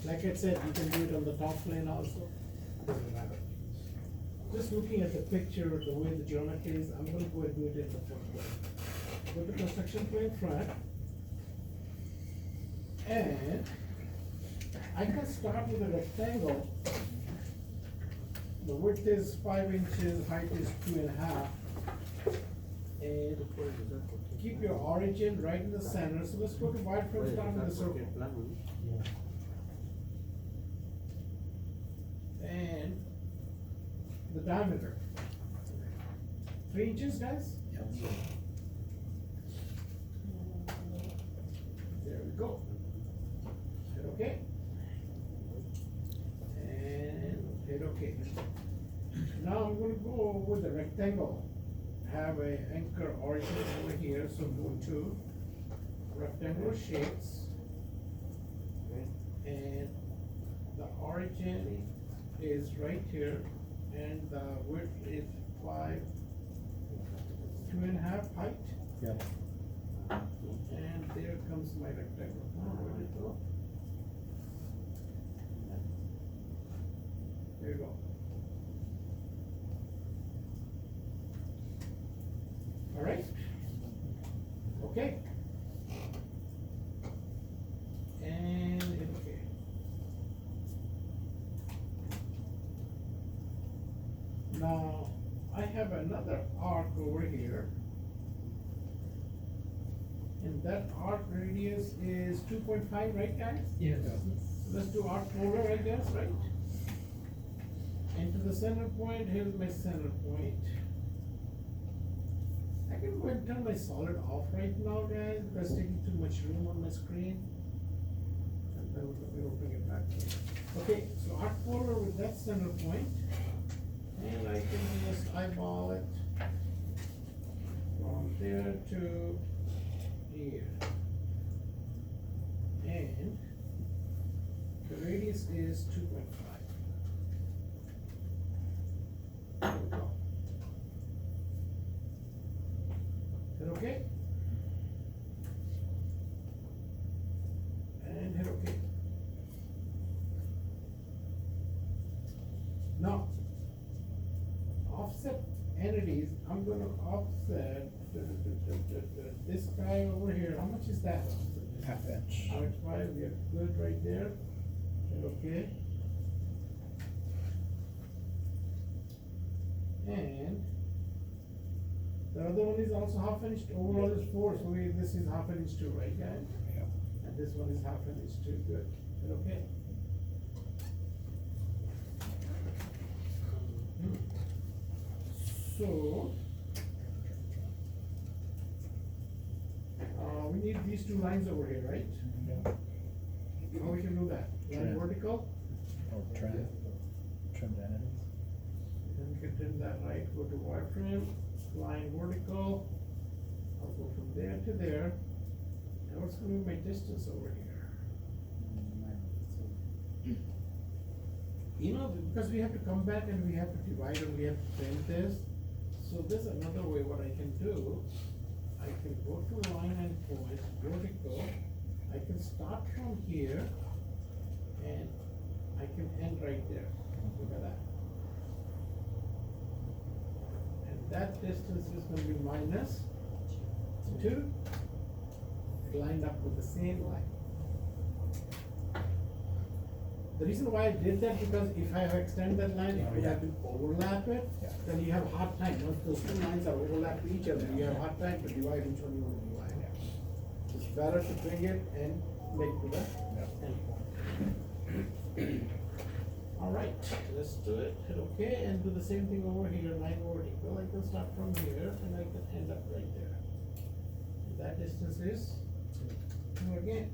Like I said, you can do it on the top plane also, doesn't matter. Just looking at the picture, the way the geometry is, I'm gonna go and do it in the front plane. Go to construction plane front. And I can start with a rectangle. The width is 5 inches, height is 2.5. And keep your origin right in the center. So let's go to wireframe, start with the circle. And the diameter. 3 inches, guys? There we go. Hit okay. And hit okay. Now I'm gonna go with the rectangle. Have a anchor origin over here, so go to rectangular shapes. And the origin is right here, and the width is 5, 2.5 height. Yep. And there comes my rectangle. Where did it go? There you go. All right. Okay. And hit okay. Now, I have another arc over here. And that arc radius is 2.5, right guys? Yes. Let's do arc polar, I guess, right? And to the center point, here's my center point. I can go and turn my solid off right now, guys, because it's taking too much room on my screen. And then we'll bring it back. Okay, so arc polar with that center point. And I can just eyeball it from there to here. And the radius is 2.5. There we go. Is that okay? And hit okay. Now, offset entities, I'm gonna offset this guy over here. How much is that? Half inch. 0.5, we are good right there. Okay. And the other one is also half inch, overall is 4, so this is half an inch too, right guys? Yep. And this one is half an inch too, good. Okay. So, we need these 2 lines over here, right? Yep. How we can do that? Line Trim. vertical, Or trim entities. then we can trim that right, go to wireframe, line vertical. I'll go from there to there. And what's gonna be my distance over here? You know, because we have to come back and we have to divide and we have to trim this. So there's another way what I can do. I can go to line and point, vertical. I can start from here and I can end right there. Look at that. And that distance is gonna be minus 2. Lined up with the same line. The reason why I did that, because if I have extended that line, if we have to overlap it, Yeah. then you have a hard time. Once those 2 lines are overlapped to each other, you have a hard time to divide which one you want to divide. It's better to bring it and make to the end point. All right, let's do it. Hit okay, and do the same thing over here, line vertical. I can start from here and I can end up right there. And that distance is 2 again.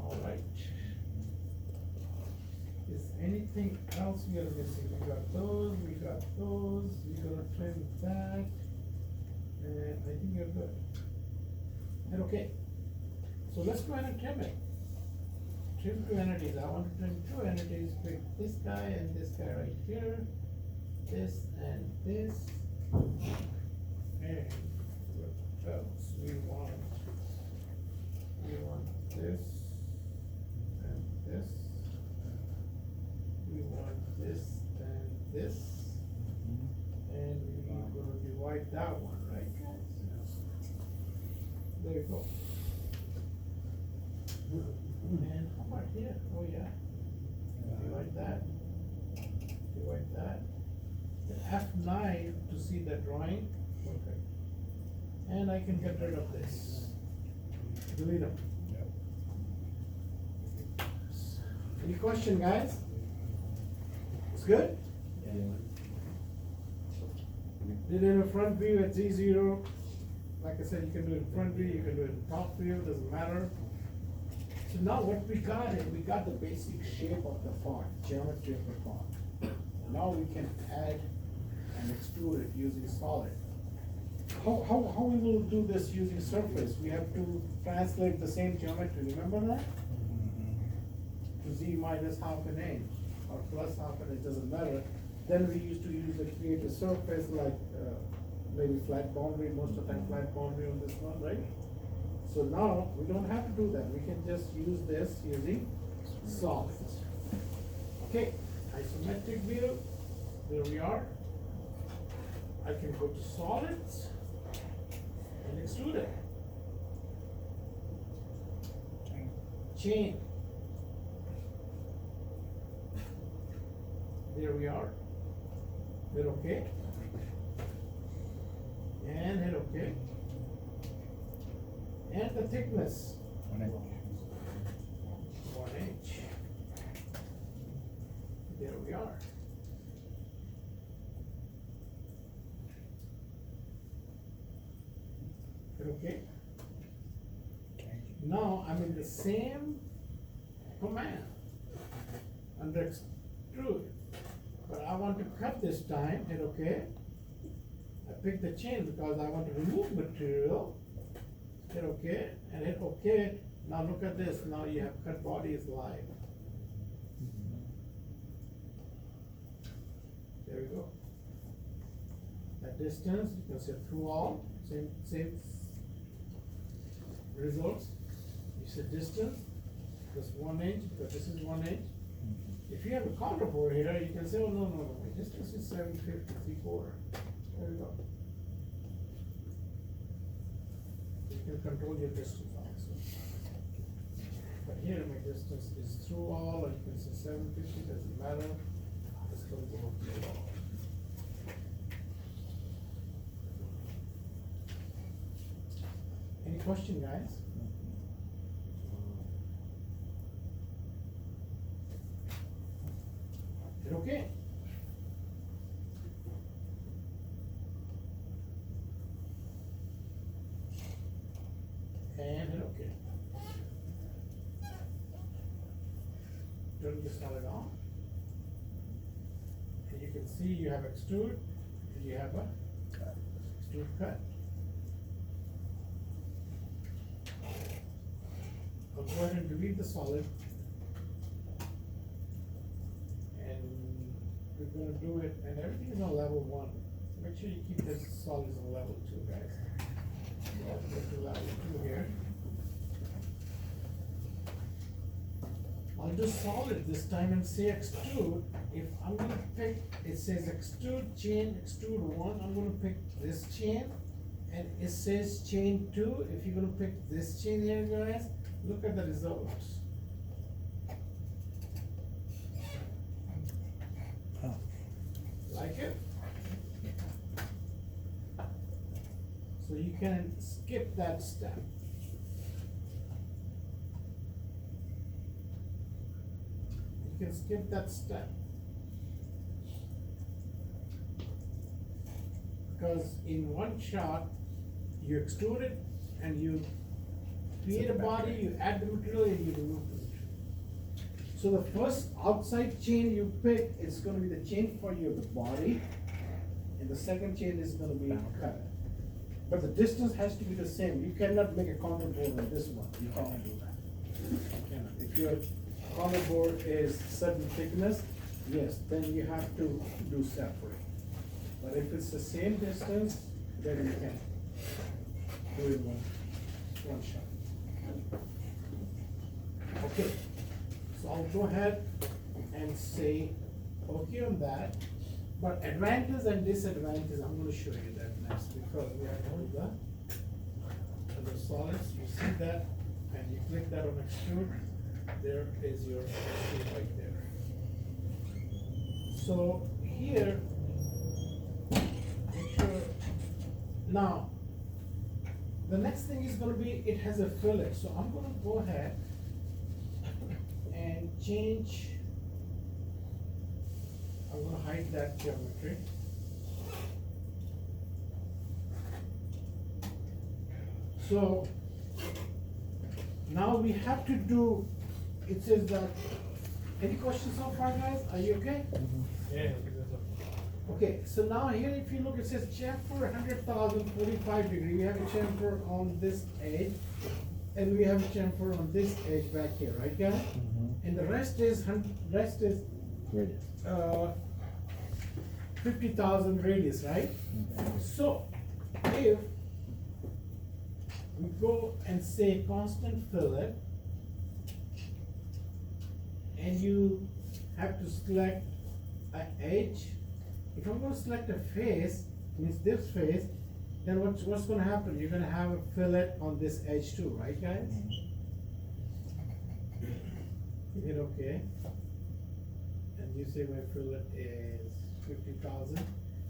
All right. Is anything else we are missing? We got those, we're gonna trim that, and I think you're good. And okay, so let's go ahead and trim it. Trim 2 entities. I want to trim 2 entities, pick this guy and this guy right here, this and this, and what else we want? We want this this, and we're gonna divide that one, right, guys? There you go. And how about here? Oh, yeah. Divide that. Divide that. The F9 to see the drawing. Okay. And I can get rid of this. Delete them. Any question, guys? It's good? Did in a front view at Z0. Like I said, you can do it in front view, you can do it in top view, doesn't matter. So now what we got is, we got the basic shape of the font, geometry of the font. Now we can add and extrude it using solid. How we will do this using surface? We have to translate the same geometry, remember that? To Z minus half an inch, or plus half an inch, doesn't matter. Then we used to use the create a surface like, maybe flat boundary, most of the time flat boundary on this one, right? So now, we don't have to do that, we can just use this using solids. Okay, isometric view, there we are. I can go to solids and extrude it. Chain. There we are. Hit OK. And hit OK. And the thickness. 1 inch. 1 inch. There we are. Hit OK. Now I'm in the same command under extrude, but I want to cut this time. Hit OK. I pick the chain because I want to remove material. Hit OK and hit OK. Now look at this. Now you have cut body is live. There we go. That distance you can set through all same results. You set distance plus 1 inch because this is 1 inch. If you have a counter bore here, you can say, oh no, my distance is 750 3/4. There we go. You can control your distance also. But here my distance is through all, or you can say 750, doesn't matter. This will go through all. Any question, guys? Hit OK. And hit OK. Turn the solid on. And you can see you have extrude, and you have a extrude cut. I'll go ahead and delete the solid. And we're gonna do it, and everything is on level 1. Make sure you keep this solids on level 2, guys. Go to level 2 here. I'll do solid this time and say extrude. If I'm gonna pick, it says extrude chain, extrude 1, I'm gonna pick this chain. And it says chain 2, if you're gonna pick this chain here, guys, look at the results. Oh. Like it? So you can skip that step. You can skip that step. Because in one shot, you extrude it and you create a body, you add the material and you remove the material. So the first outside chain you pick is gonna be the chain for your body, and the second chain is gonna be cut. But the distance has to be the same. You cannot make a counter bore on this one. You can't do that. You cannot. If your counter bore is certain thickness, yes, then you have to do separate. But if it's the same distance, then you can do it one shot. Okay, so I'll go ahead and say okay on that. But advantage and disadvantage, I'm gonna show you that next, because we are on the solids, you see that, and you click that on extrude, there is your extrude right there. So here, make sure, now, the next thing is gonna be, it has a fillet, so I'm gonna go ahead and change, I'm gonna hide that geometry. So, now we have to do, it says that, any questions so far, guys? Are you okay? Yeah. Okay, so now here, if you look, it says chamfer 100,000, 45 degree. We have a chamfer on this edge, and we have a chamfer on this edge back here, right, guys? And the rest is Radius. 50,000 radius, right? So, if we go and say constant fillet, and you have to select an edge, if I'm gonna select a face, means this face, then what's gonna happen? You're gonna have a fillet on this edge too, right, guys? Is it okay? And you say my fillet is 50,000,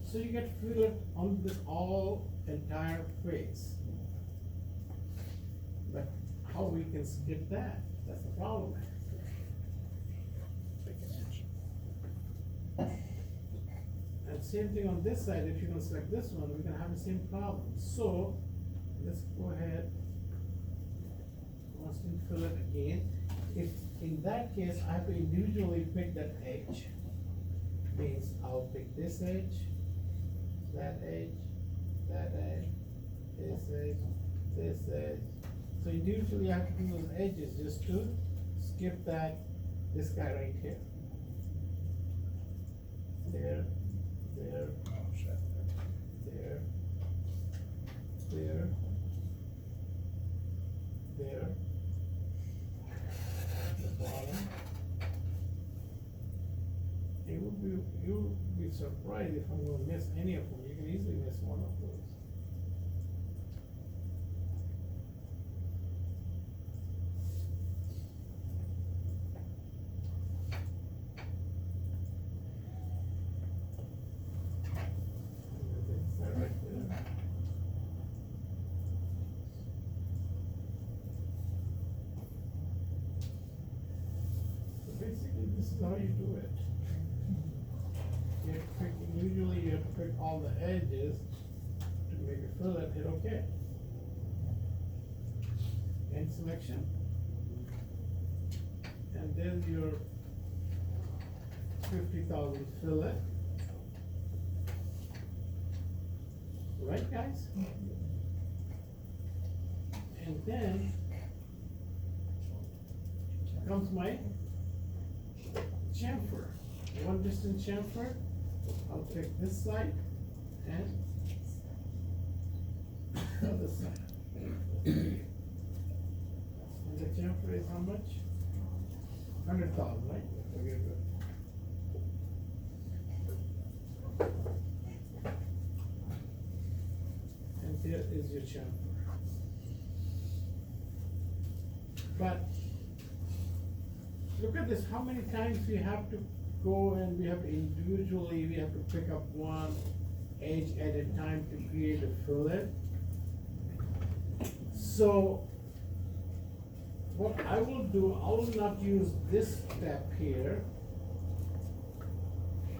so you get fillet on this all entire face. But how we can skip that? That's the problem. And same thing on this side, if you're gonna select this one, we're gonna have the same problem. So, let's go ahead, constant fillet again. If in that case, I have to individually pick that edge. Means I'll pick this edge, that edge, that edge, this edge, this edge. So individually I have to do those edges just to skip this guy right here. There, there, Oh, shit. there, there, there, the bottom. You'll be surprised if I'm gonna miss any of them. You can easily miss one of those. That right there. So basically, this is how you do it. You have to pick, usually you have to pick all the edges to make a fillet, hit okay. End selection. And then your 50,000 fillet. Right, guys? And then comes my chamfer. One distance chamfer. I'll pick this side and the other side. And the chamfer is how much? 100,000, right? Okay, good. And there is your chamfer. But look at this, how many times we have to go and we have individually, we have to pick up one edge at a time to create a fillet. So what I will do, I will not use this step here.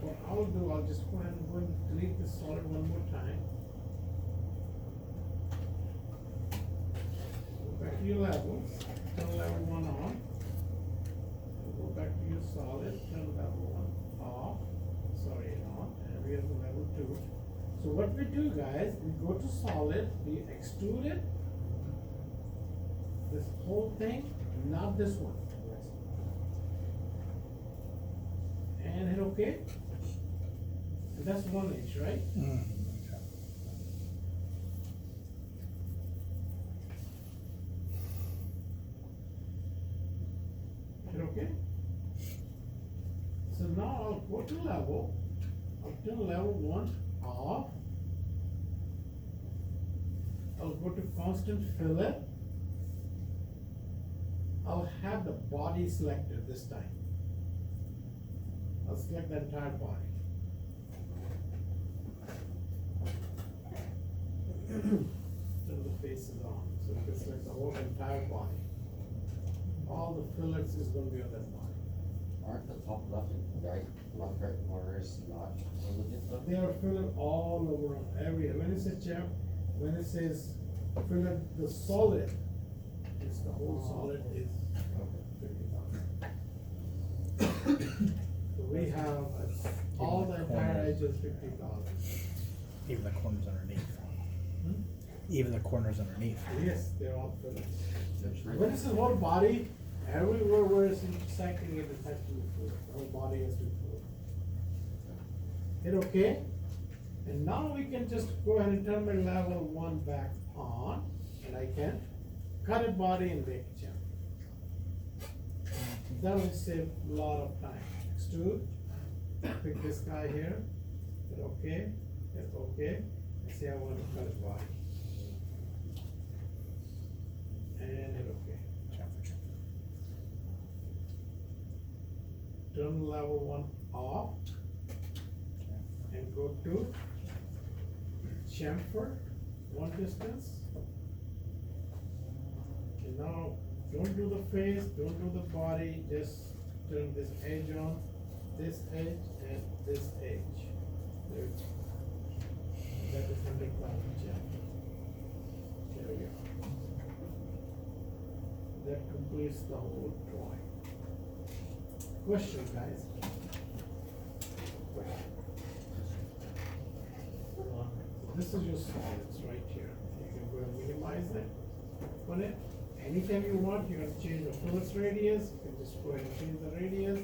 What I'll do, I'll just go ahead and go and delete this solid one more time. Go back to your levels, turn level 1 on. Go back to your solid, turn level 1 off, sorry, on, and we have the level 2. So what we do, guys, we go to solid, we extrude it, this whole thing, not this one. And hit okay. And that's 1 inch, right? Hit okay. So now I'll go to level, I'll turn level 1 off. I'll go to constant fillet. I'll have the body selected this time. I'll select the entire body. Turn the faces on, so you can select the whole entire body. All the fillets is gonna be on that body. Aren't the top left and right corners not filleted though? They are filled all over on every, when it says chef, when it says fillet, the solid, it's the whole solid is $50,000. So we have all the entire edge is $50,000. Even the corners underneath. Hmm? Even the corners underneath. Yes, they're all fillets. That's right. When it's the whole body, everywhere where it's intersecting it has to be filled. The whole body has to be filled. Hit okay? And now we can just go ahead and turn my level 1 back on, and I can cut a body and make a jump. That will save a lot of time. Extrude, pick this guy here, hit okay, hit okay, and say I want to cut his body. And hit okay. Turn level 1 off and go to chamfer, 1 distance. And now, don't do the face, don't do the body, just turn this edge on, this edge and this edge. There it is. That is 100,000 chamfer. There we go. That completes the whole drawing. Question, guys? This is your solids right here. You can go and minimize it, put it. Anytime you want, you can change the fillet radius, you can just go ahead and change the radius.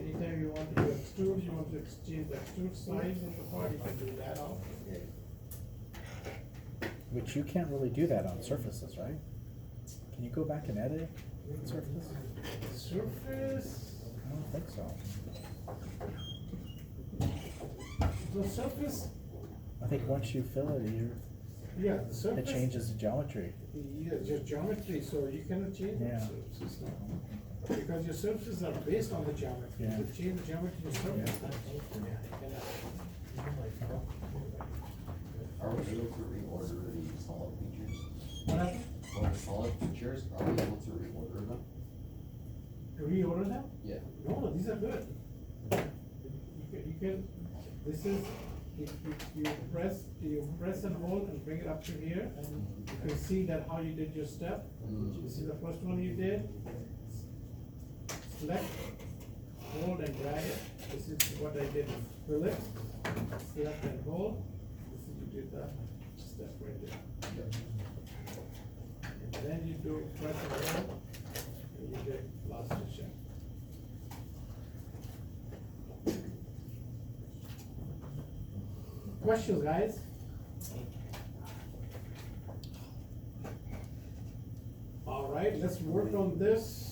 Anytime you want to do extrude, you want to change the extrude size of the part, you can do that also. Which you can't really do that on surfaces, right? Can you go back and edit surface? Surface, I don't think so. the surface, I think once you fill it, yeah, the surface. it changes the geometry. Yeah, just geometry, so you cannot change the Yeah. surfaces now. Because your surfaces are based on the geometry. Yeah. You change the geometry of your surface. Yeah, you cannot. Are we able to reorder the solid features? What happened? Well, the solid features, are we able to reorder them? To reorder them? Yeah. No, these are good. You can, this is, you press and hold and bring it up to here. You can see that how you did your step. You see the first one you did? Select, hold and drag it. This is what I did, fillet, select and hold. This is you did that step right there. And then you do press and hold, and you did last check. Questions, guys? All right, let's work on this.